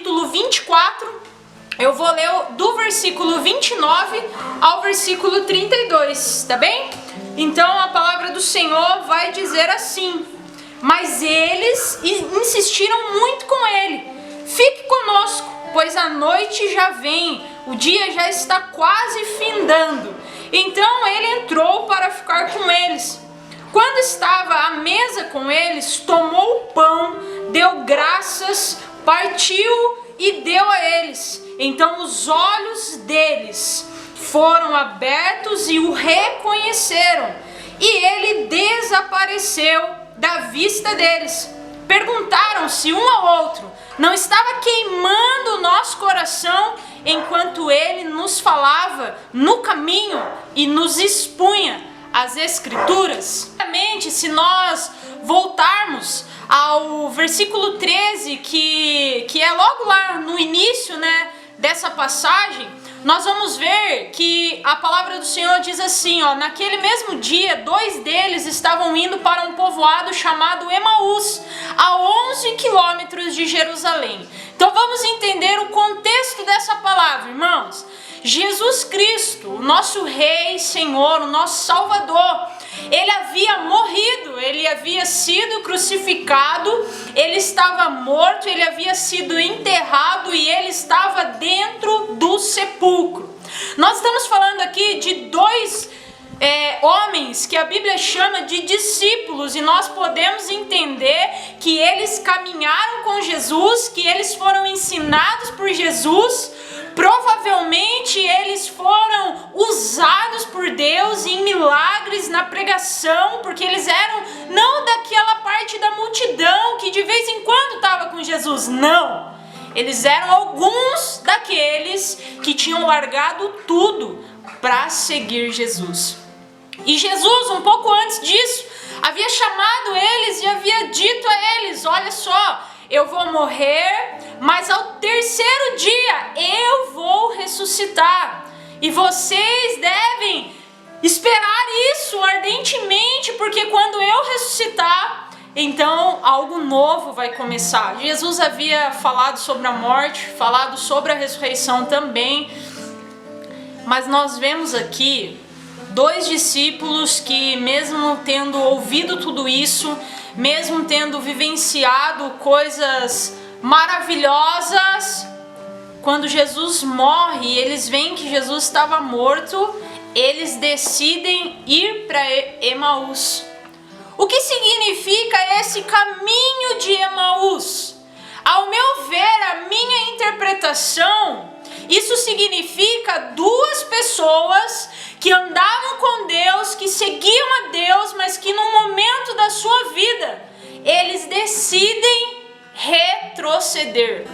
capítulo 24, eu vou ler do versículo 29 ao versículo 32, tá bem? Então a palavra do Senhor vai dizer assim: mas eles insistiram muito com ele: fique conosco, pois a noite já vem, o dia já está quase findando. Então ele entrou para ficar com eles. Quando estava à mesa com eles, tomou o pão, deu graças, partiu e deu a eles. Então os olhos deles foram abertos e o reconheceram, e ele desapareceu da vista deles. Perguntaram-se um ao outro: não estava queimando o nosso coração enquanto ele nos falava no caminho e nos expunha as Escrituras? Se nós voltarmos ao versículo 13, que é logo lá no início, dessa passagem, nós vamos ver que a palavra do Senhor diz assim, naquele mesmo dia, 2 deles estavam indo para um povoado chamado Emaús, a 11 quilômetros de Jerusalém. Então vamos entender o contexto dessa palavra, irmãos. Jesus Cristo, o nosso Rei, Senhor, o nosso Salvador, ele havia morrido, ele havia sido crucificado, ele estava morto, ele havia sido enterrado e ele estava dentro do sepulcro. Nós estamos falando aqui de 2 homens que a Bíblia chama de discípulos, e nós podemos entender que eles caminharam com Jesus, que eles foram ensinados por Jesus. Provavelmente eles foram usados por Deus em milagres, na pregação, porque eles eram não daquela parte da multidão que de vez em quando estava com Jesus, não. Eles eram alguns daqueles que tinham largado tudo para seguir Jesus. E Jesus, um pouco antes disso, havia chamado eles e havia dito a eles: olha só, eu vou morrer, mas ao 3º dia eu vou ressuscitar. E vocês devem esperar isso ardentemente, porque quando eu ressuscitar, então algo novo vai começar. Jesus havia falado sobre a morte, falado sobre a ressurreição também. Mas nós vemos aqui 2 discípulos que, mesmo tendo ouvido tudo isso, mesmo tendo vivenciado coisas maravilhosas, quando Jesus morre, eles veem que Jesus estava morto, eles decidem ir para Emaús. O que significa esse caminho de Emaús? Ao meu ver, a minha interpretação, isso significa 2 pessoas que andavam com Deus, que seguiam a Deus, mas que num momento da sua vida, eles decidem retroceder.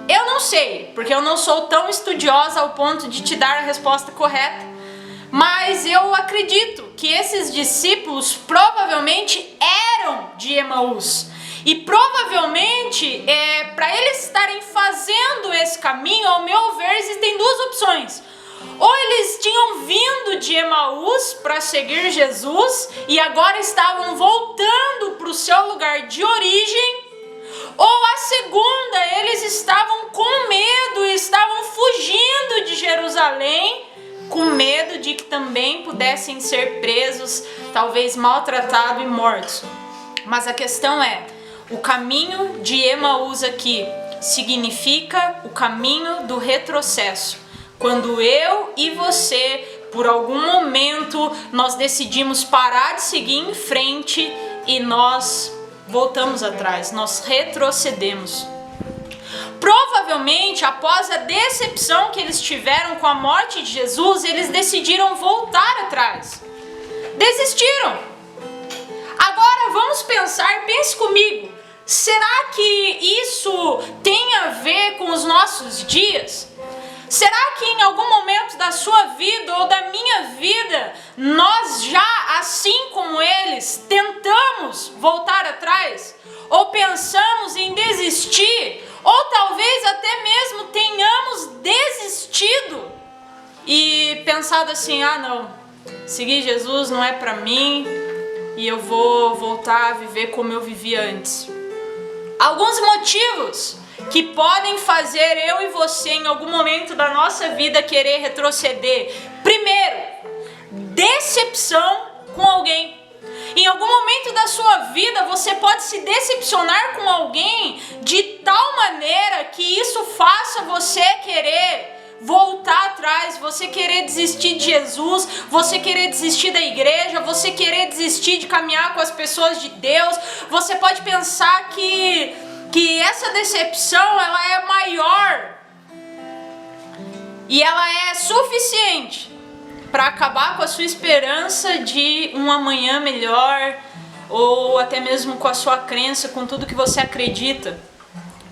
Eu não sei, porque eu não sou tão estudiosa ao ponto de te dar a resposta correta, mas eu acredito que esses discípulos provavelmente eram de Emaús. E provavelmente, para eles estarem fazendo esse caminho, ao meu ver, existem 2 opções. Ou eles tinham vindo de Emaús para seguir Jesus e agora estavam voltando para o seu lugar de origem, ou a segunda, eles estavam com medo, estavam fugindo de Jerusalém, com medo de que também pudessem ser presos, talvez maltratados e mortos. Mas a questão é, o caminho de Emaús aqui significa o caminho do retrocesso. Quando eu e você, por algum momento, nós decidimos parar de seguir em frente e nós voltamos atrás, nós retrocedemos. Provavelmente, após a decepção que eles tiveram com a morte de Jesus, eles decidiram voltar atrás. Desistiram. Agora vamos pensar, pense comigo, será que isso tem a ver com os nossos dias? Será que em algum momento da sua vida ou da minha vida, nós já, assim como eles, tentamos voltar atrás? Ou pensamos em desistir? Ou talvez até mesmo tenhamos desistido e pensado assim: ah não, seguir Jesus não é para mim e eu vou voltar a viver como eu vivia antes. Alguns motivos que podem fazer eu e você em algum momento da nossa vida querer retroceder. Primeiro, decepção com alguém. Em algum momento da sua vida você pode se decepcionar com alguém de tal maneira que isso faça você querer voltar atrás, você querer desistir de Jesus, você querer desistir da igreja, você querer desistir de caminhar com as pessoas de Deus. Você pode pensar que essa decepção ela é maior e ela é suficiente para acabar com a sua esperança de um amanhã melhor, ou até mesmo com a sua crença, com tudo que você acredita.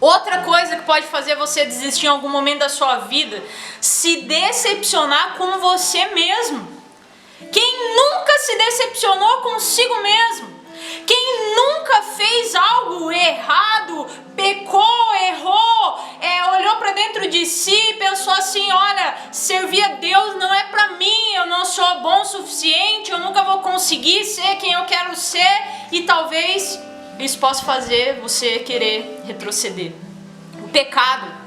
Outra coisa que pode fazer você desistir em algum momento da sua vida, se decepcionar com você mesmo. Quem nunca se decepcionou consigo mesmo? Quem nunca fez algo errado, pecou, errou, olhou para dentro de si e pensou assim: olha, servir a Deus não é para mim, eu não sou bom o suficiente, eu nunca vou conseguir ser quem eu quero ser, e talvez isso possa fazer você querer retroceder. O pecado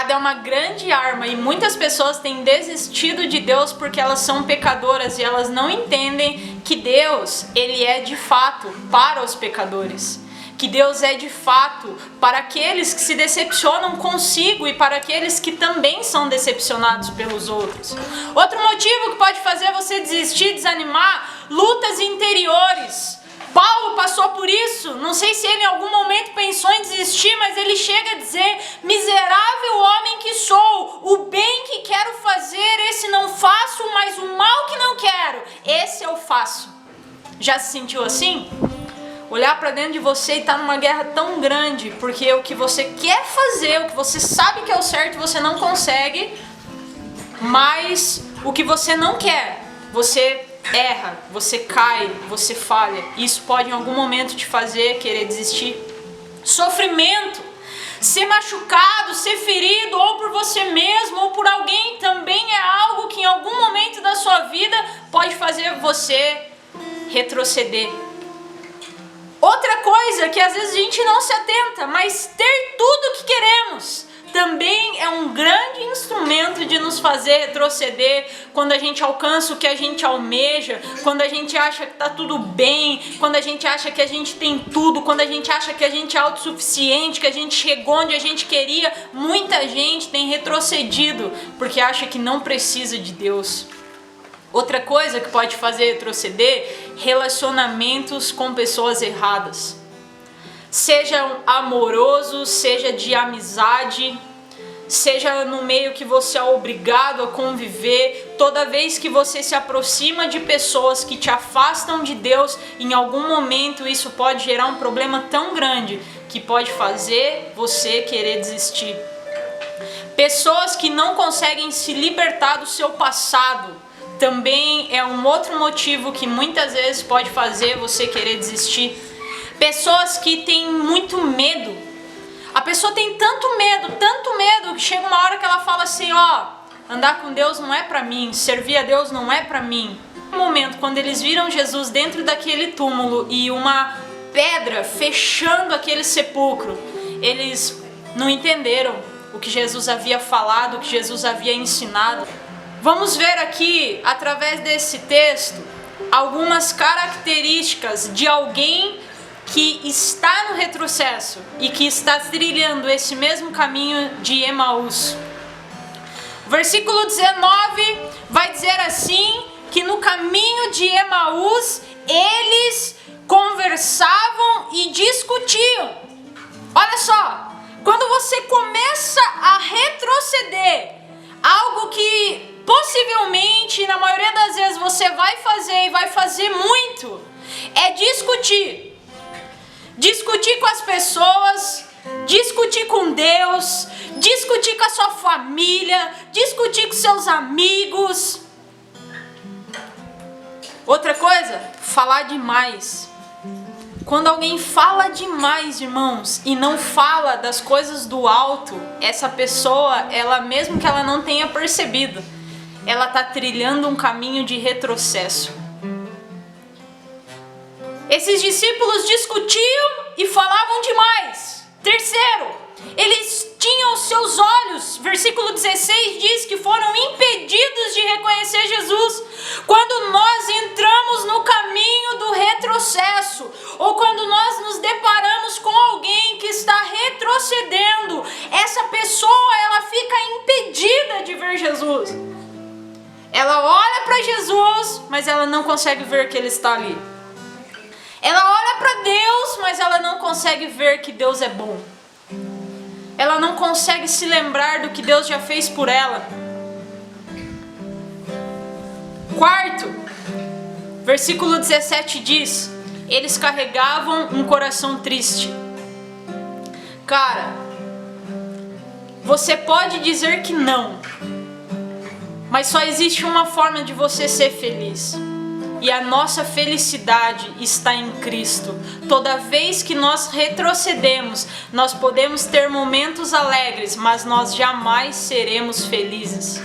é uma grande arma e muitas pessoas têm desistido de Deus porque elas são pecadoras e elas não entendem que Deus, ele é de fato para os pecadores. Que Deus é de fato para aqueles que se decepcionam consigo e para aqueles que também são decepcionados pelos outros. Outro motivo que pode fazer você desistir, desanimar, lutas interiores. Paulo passou por isso, não sei se ele em algum momento pensou em desistir, mas ele chega a dizer: miserável homem que sou, o bem que quero fazer, esse não faço, mas o mal que não quero, esse eu faço. Já se sentiu assim? Olhar para dentro de você e estar numa guerra tão grande, porque o que você quer fazer, o que você sabe que é o certo, você não consegue, mas o que você não quer, você erra, você cai, você falha. Isso pode em algum momento te fazer querer desistir. Sofrimento, ser machucado, ser ferido, ou por você mesmo, ou por alguém, também é algo que em algum momento da sua vida pode fazer você retroceder. Outra coisa que às vezes a gente não se atenta, mas ter tudo o que queremos também é um grande instrumento de nos fazer retroceder quando a gente alcança o que a gente almeja, quando a gente acha que está tudo bem, quando a gente acha que a gente tem tudo, quando a gente acha que a gente é autossuficiente, que a gente chegou onde a gente queria. Muita gente tem retrocedido porque acha que não precisa de Deus. Outra coisa que pode fazer retroceder: relacionamentos com pessoas erradas. Seja amoroso, seja de amizade, seja no meio que você é obrigado a conviver. Toda vez que você se aproxima de pessoas que te afastam de Deus, em algum momento isso pode gerar um problema tão grande que pode fazer você querer desistir. Pessoas que não conseguem se libertar do seu passado também é um outro motivo que muitas vezes pode fazer você querer desistir. Pessoas que têm muito medo. A pessoa tem tanto medo, que chega uma hora que ela fala assim: ó, andar com Deus não é pra mim, servir a Deus não é pra mim. No momento, quando eles viram Jesus dentro daquele túmulo e uma pedra fechando aquele sepulcro, eles não entenderam o que Jesus havia falado, o que Jesus havia ensinado. Vamos ver aqui, através desse texto, algumas características de alguém que está no retrocesso e que está trilhando esse mesmo caminho de Emaús. Versículo 19 vai dizer assim, que no caminho de Emaús eles conversavam e discutiam. Olha só, quando você começa a retroceder, algo que possivelmente, na maioria das vezes, você vai fazer e vai fazer muito, é discutir. Discutir com as pessoas, discutir com Deus, discutir com a sua família, discutir com seus amigos. Outra coisa, falar demais. Quando alguém fala demais, irmãos, e não fala das coisas do alto, essa pessoa, ela mesmo que ela não tenha percebido, ela está trilhando um caminho de retrocesso. Esses discípulos discutiam e falavam demais. Terceiro, Eles tinham os seus olhos, versículo 16 diz que foram impedidos de reconhecer Jesus. Quando nós entramos no caminho do retrocesso, ou quando nós nos deparamos com alguém que está retrocedendo, essa pessoa ela fica impedida de ver Jesus. Ela olha para Jesus, mas ela não consegue ver que ele está ali. Ela olha para Deus, mas ela não consegue ver que Deus é bom. Ela não consegue se lembrar do que Deus já fez por ela. Quarto, versículo 17 diz: eles carregavam um coração triste. Cara, você pode dizer que não, mas só existe uma forma de você ser feliz. E a nossa felicidade está em Cristo. Toda vez que nós retrocedemos, nós podemos ter momentos alegres, mas nós jamais seremos felizes.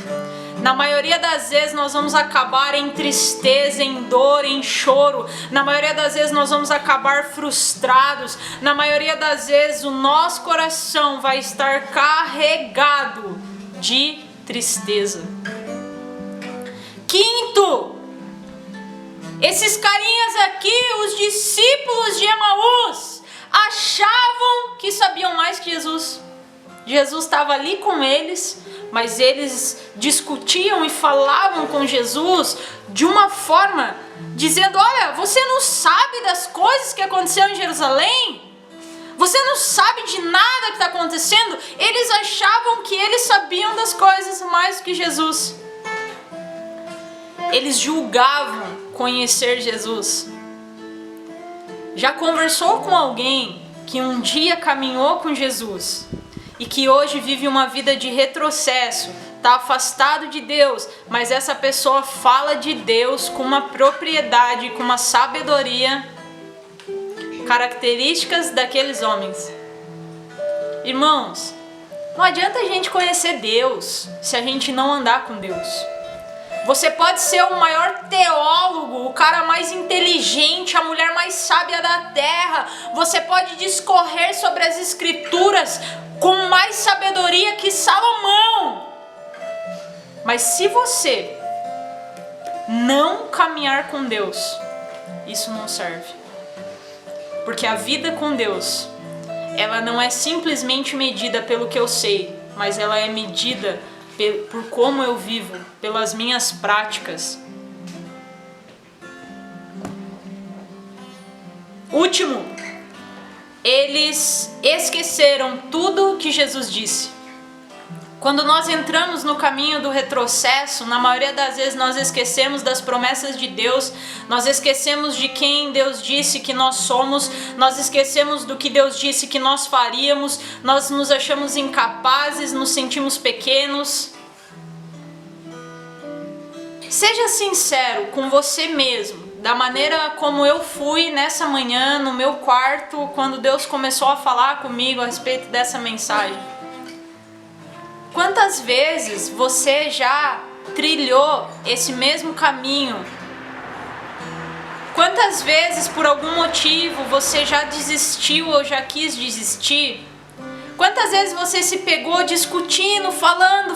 Na maioria das vezes nós vamos acabar em tristeza, em dor, em choro. Na maioria das vezes nós vamos acabar frustrados. Na maioria das vezes o nosso coração vai estar carregado de tristeza. Quinto, esses carinhas aqui, os discípulos de Emaús, achavam que sabiam mais que Jesus. Jesus estava ali com eles, mas eles discutiam e falavam com Jesus de uma forma, dizendo: olha, você não sabe das coisas que aconteceram em Jerusalém? Você não sabe de nada que está acontecendo? Eles achavam que eles sabiam das coisas mais do que Jesus. Eles julgavam conhecer Jesus. Já conversou com alguém que um dia caminhou com Jesus e que hoje vive uma vida de retrocesso, está afastado de Deus, mas essa pessoa fala de Deus com uma propriedade, com uma sabedoria, características daqueles homens. Irmãos, não adianta a gente conhecer Deus se a gente não andar com Deus. Você pode ser o maior teólogo, o cara mais inteligente, a mulher mais sábia da terra. Você pode discorrer sobre as escrituras com mais sabedoria que Salomão. Mas se você não caminhar com Deus, isso não serve. Porque a vida com Deus, ela não é simplesmente medida pelo que eu sei, mas ela é medida por como eu vivo, pelas minhas práticas. Último, eles esqueceram tudo que Jesus disse. Quando nós entramos no caminho do retrocesso, na maioria das vezes nós esquecemos das promessas de Deus, nós esquecemos de quem Deus disse que nós somos, nós esquecemos do que Deus disse que nós faríamos, nós nos achamos incapazes, nos sentimos pequenos. Seja sincero com você mesmo, da maneira como eu fui nessa manhã no meu quarto, quando Deus começou a falar comigo a respeito dessa mensagem. Quantas vezes você já trilhou esse mesmo caminho? Quantas vezes, por algum motivo, você já desistiu ou já quis desistir? Quantas vezes você se pegou discutindo, falando,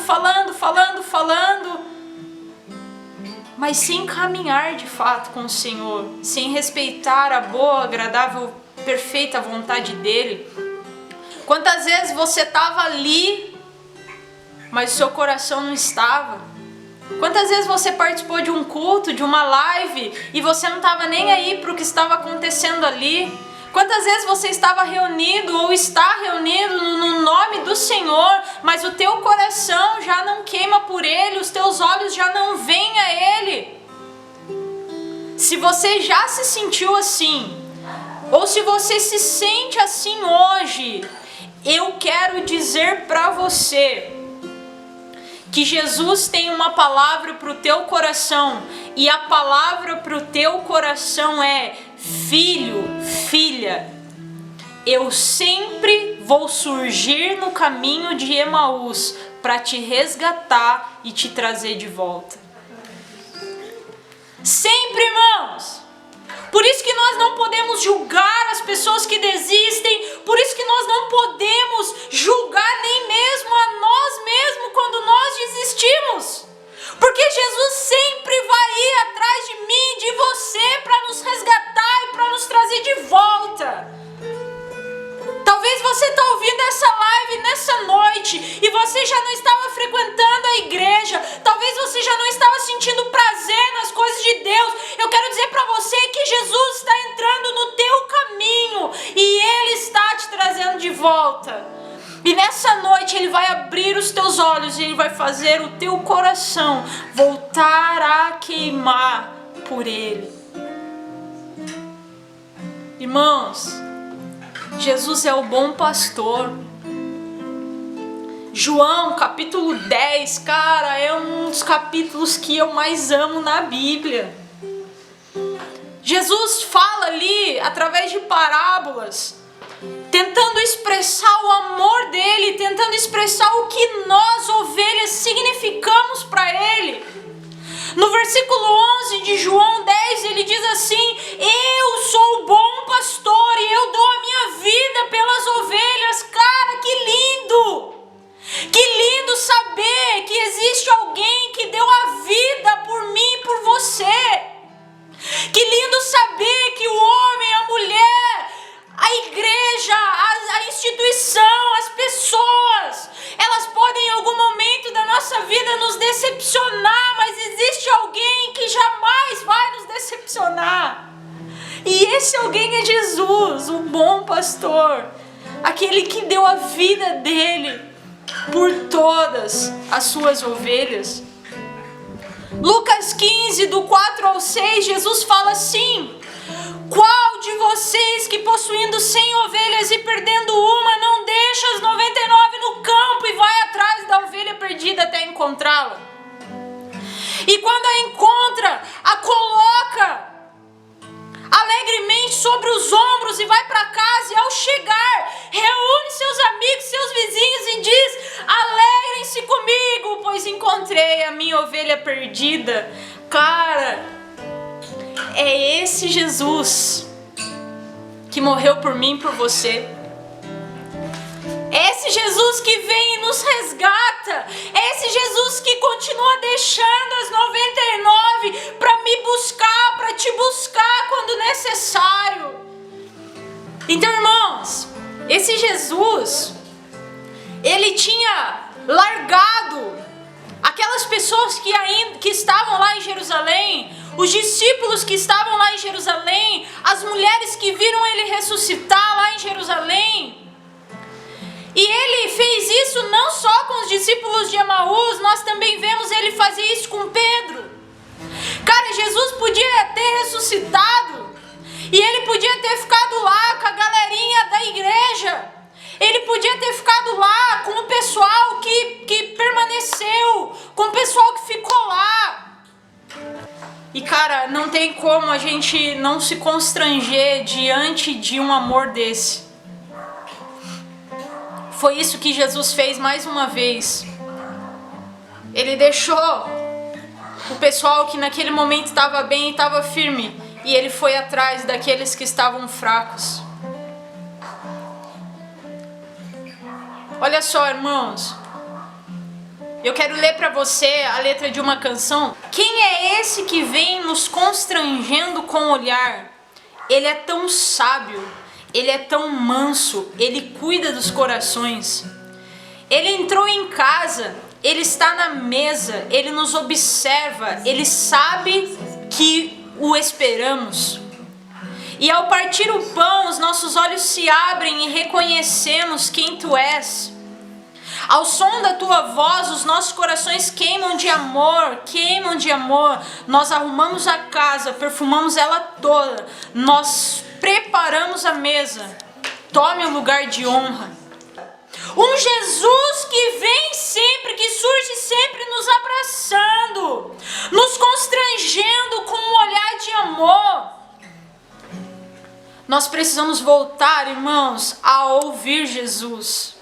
mas sem caminhar de fato com o Senhor, sem respeitar a boa, agradável, perfeita vontade dEle? Quantas vezes você estava ali, mas o seu coração não estava? Quantas vezes você participou de um culto, de uma live, e você não estava nem aí para o que estava acontecendo ali? Quantas vezes você estava reunido ou está reunido no nome do Senhor, mas o teu coração já não queima por Ele, os teus olhos já não veem a Ele? Se você já se sentiu assim, ou se você se sente assim hoje, eu quero dizer para você que Jesus tem uma palavra para o teu coração, e a palavra para o teu coração é: filho, filha, eu sempre vou surgir no caminho de Emaús para te resgatar e te trazer de volta. Sempre, irmãos. Por isso que nós não podemos julgar as pessoas que desistem, por isso que nós não podemos julgar nem mesmo a nós mesmos quando nós desistimos. Porque Jesus sempre vai ir atrás de mim, de você, para nos resgatar e para nos trazer de volta. Talvez você está ouvindo essa live nessa noite e você já não estava frequentando a igreja. Talvez você já não estava sentindo prazer nas coisas de Deus. Eu quero dizer para você que Jesus está entrando no teu caminho e Ele está te trazendo de volta. E nessa noite Ele vai abrir os teus olhos e Ele vai fazer o teu coração voltar a queimar por Ele. Irmãos, Jesus é o bom pastor. João capítulo 10, cara, é um dos capítulos que eu mais amo na Bíblia. Jesus fala ali através de parábolas, tentando expressar o amor dele, tentando expressar o que nós, ovelhas, significamos para ele. No versículo 11 de João 10, ele diz assim: eu sou o bom pastor e eu dou a minha vida pelas ovelhas. Cara, que lindo! Que lindo saber que existe alguém que deu a vida por mim e por você. Que lindo saber que o homem, a mulher, a igreja, a instituição, as pessoas, elas podem em algum momento da nossa vida nos decepcionar, mas existe alguém que jamais vai nos decepcionar. E esse alguém é Jesus, o bom pastor, aquele que deu a vida dele por todas as suas ovelhas. Lucas 15, do 4 ao 6, Jesus fala assim: qual de vocês que possuindo 100 ovelhas e perdendo uma, não deixa as 99 no campo e vai atrás da ovelha perdida até encontrá-la? E quando a encontra, a coloca alegremente sobre os ombros e vai para casa, e ao chegar, reúne seus amigos, seus vizinhos e diz: alegrem-se comigo, pois encontrei a minha ovelha perdida. Cara, é esse Jesus que morreu por mim e por você. É esse Jesus que vem e nos resgata. É esse Jesus que continua deixando as 99 para me buscar, para te buscar quando necessário. Então, irmãos, esse Jesus, ele tinha largado aquelas pessoas que estavam lá em Jerusalém, os discípulos que estavam lá em Jerusalém, as mulheres que viram ele ressuscitar lá em Jerusalém. E ele fez isso não só com os discípulos de Emaús, nós também vemos ele fazer isso com Pedro. Cara, Jesus podia ter ressuscitado e ele podia ter ficado lá com a galerinha da igreja. Ele podia ter ficado lá com o pessoal que permaneceu, com o pessoal que ficou lá. E cara, não tem como a gente não se constranger diante de um amor desse. Foi isso que Jesus fez mais uma vez. Ele deixou o pessoal que naquele momento estava bem e estava firme, e ele foi atrás daqueles que estavam fracos. Olha só, irmãos, eu quero ler para você a letra de uma canção. Quem é esse que vem nos constrangendo com o olhar? Ele é tão sábio, ele é tão manso, ele cuida dos corações. Ele entrou em casa, ele está na mesa, ele nos observa, ele sabe que o esperamos. E ao partir o pão, os nossos olhos se abrem e reconhecemos quem tu és. Ao som da tua voz, os nossos corações queimam de amor, queimam de amor. Nós arrumamos a casa, perfumamos ela toda, nós preparamos a mesa. Tome o lugar de honra. Um Jesus que vem sempre, que surge sempre nos abraçando, nos constrangendo com um olhar de amor. Nós precisamos voltar, irmãos, a ouvir Jesus.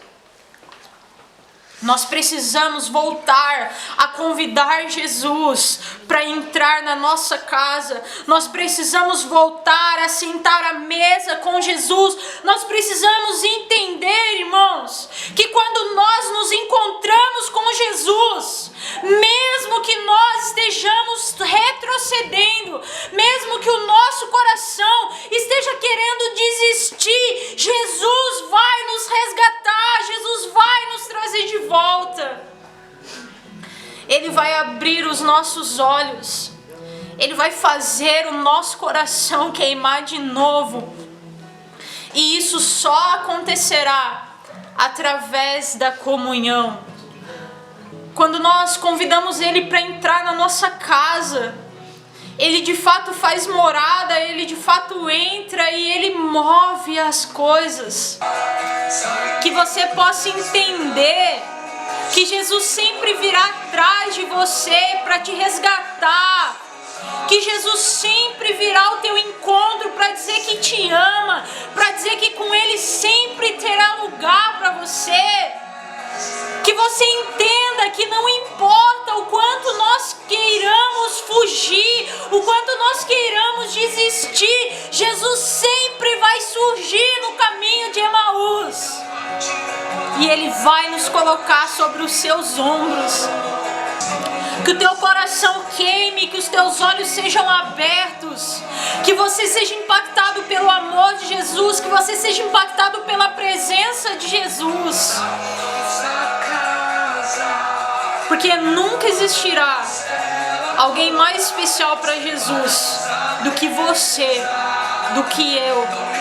Nós precisamos voltar a convidar Jesus para entrar na nossa casa. Nós precisamos voltar a sentar à mesa com Jesus. Nós precisamos entender, irmãos, que quando nós nos encontramos com Jesus, mesmo que nós estejamos retrocedendo, mesmo que o nosso coração esteja querendo desistir, Jesus vai nos resgatar, Jesus vai nos trazer de volta. Ele vai abrir os nossos olhos, Ele vai fazer o nosso coração queimar de novo. E isso só acontecerá através da comunhão. Quando nós convidamos Ele para entrar na nossa casa, Ele de fato faz morada, Ele de fato entra e Ele move as coisas. Que você possa entender que Jesus sempre virá atrás de você para te resgatar. Que Jesus sempre virá ao teu encontro para dizer que te ama, para dizer que com Ele sempre terá lugar para você. Que você entenda que não importa o quanto nós queiramos fugir, o quanto nós queiramos desistir, Jesus sempre vai surgir no caminho de Emaús. E Ele vai nos colocar sobre os seus ombros. Que o teu coração queime, que os teus olhos sejam abertos, que você seja impactado pelo amor de Jesus, que você seja impactado pela presença de Jesus. Porque nunca existirá alguém mais especial para Jesus do que você, do que eu.